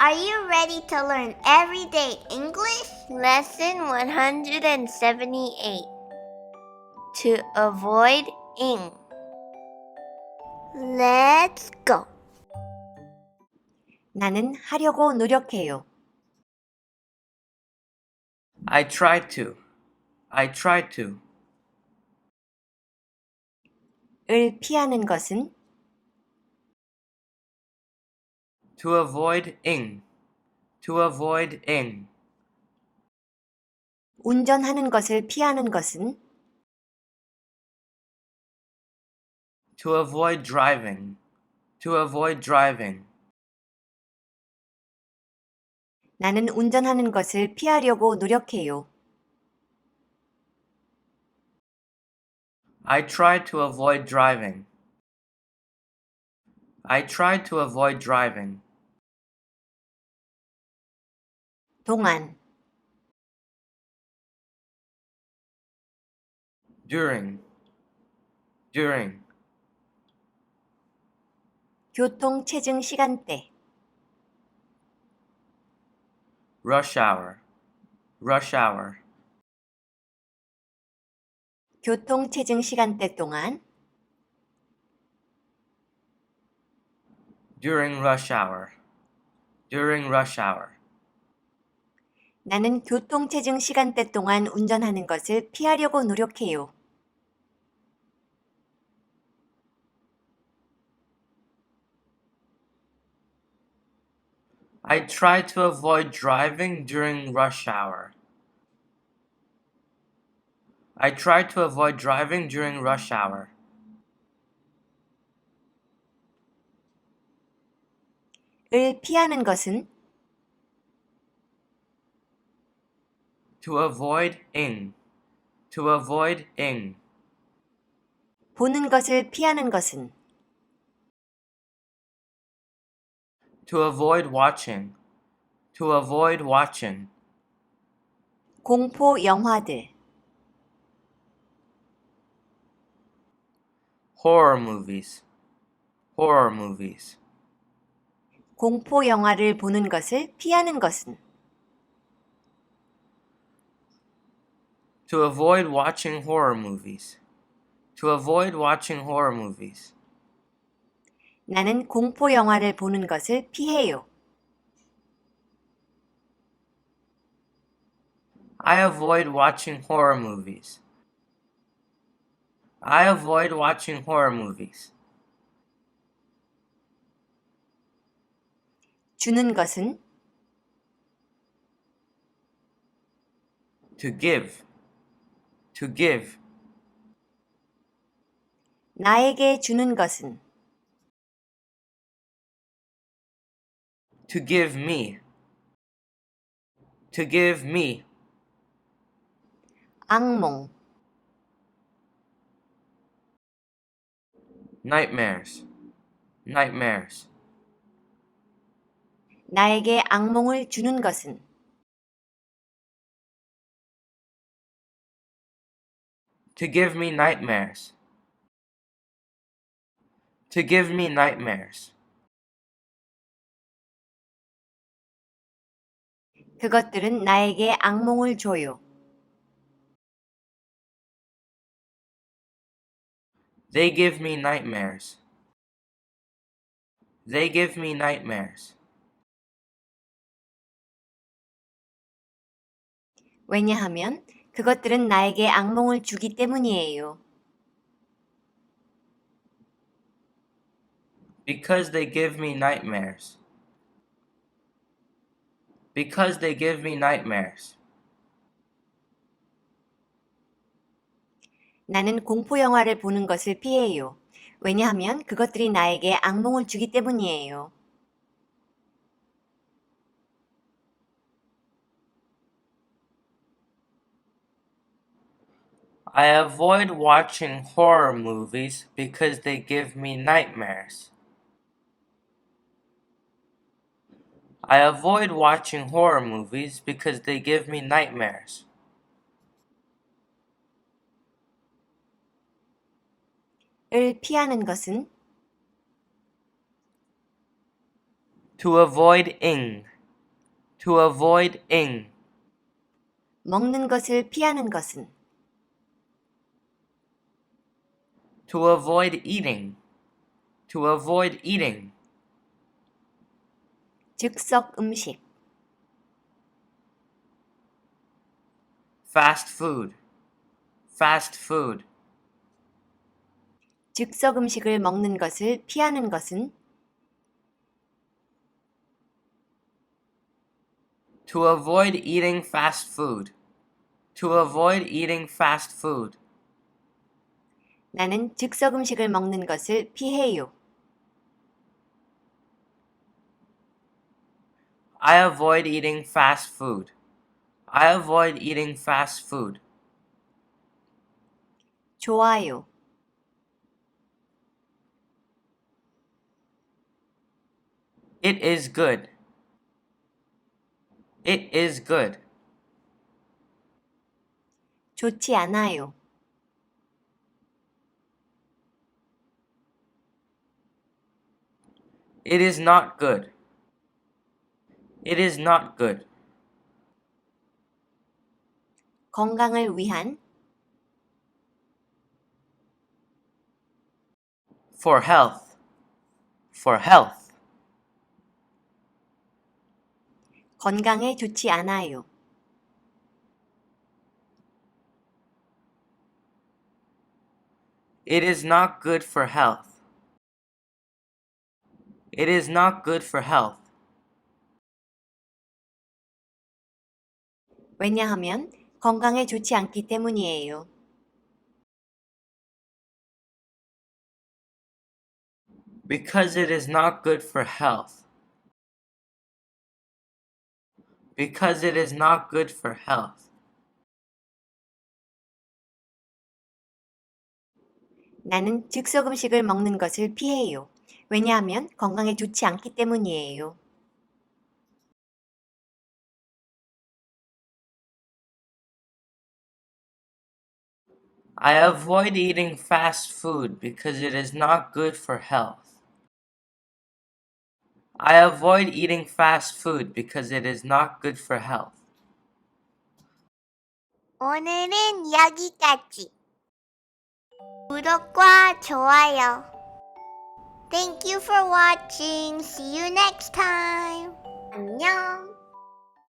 Are you ready to learn everyday English? Lesson 178. To avoid ing. Let's go. 나는 하려고 노력해요. I try to. 을 피하는 것은 To avoid ing. 운전하는 것을 피하는 것은 To avoid driving. 나는 운전하는 것을 피하려고 노력해요. I try to avoid driving. 동안 During. 교통 체증 시간대 Rush hour. 교통 체증 시간대 동안 During rush hour. 나는 교통 체증 시간대 동안 운전하는 것을 피하려고 노력해요. I try to avoid driving during rush hour. 을 피하는 것은 To avoid ing. 보는 것을 피하는 것은 To avoid watching. 공포 영화들 Horror movies. 공포 영화를 보는 것을 피하는 것은 To avoid watching horror movies. 나는 공포 영화를 보는 것을 피해요. I avoid watching horror movies. 주는 것은 To give. 나에게 주는 것은 To give me. 악몽 Nightmares. 나에게 악몽을 주는 것은 To give me nightmares. 그것들은 나에게 악몽을 줘요. They give me nightmares. 왜냐하면 그것들은 나에게 악몽을 주기 때문이에요. Because they give me nightmares. 나는 공포 영화를 보는 것을 피해요. 왜냐하면 그것들이 나에게 악몽을 주기 때문이에요. I avoid watching horror movies because they give me nightmares. 을 피하는 것은 To avoid ing. To avoid ing. 먹는 것을 피하는 것은 To avoid eating. To avoid eating. 즉석 음식, Fast food. Fast food. 즉석 음식을 먹는 것을 피하는 것은 To avoid eating fast food. To avoid eating fast food. 나는 즉석 음식을 먹는 것을 피해요. I avoid eating fast food. I avoid eating fast food. 좋아요. It is good. It is good. 좋지 않아요. It is not good. It is not good. 건강을 위한 For health. For health. 건강에 좋지 않아요. It is not good for health. It is not good for health. 왜냐하면 건강에 좋지 않기 때문이에요. Because it is not good for health. Because it is not good for health. 나는 즉석 음식을 먹는 것을 피해요. 왜냐하면 건강에 좋지 않기 때문이에요. I avoid eating fast food because it is not good for health. I avoid eating fast food because it is not good for health. 오늘은 여기까지. 구독과 좋아요. Thank you for watching. See you next time. 안녕.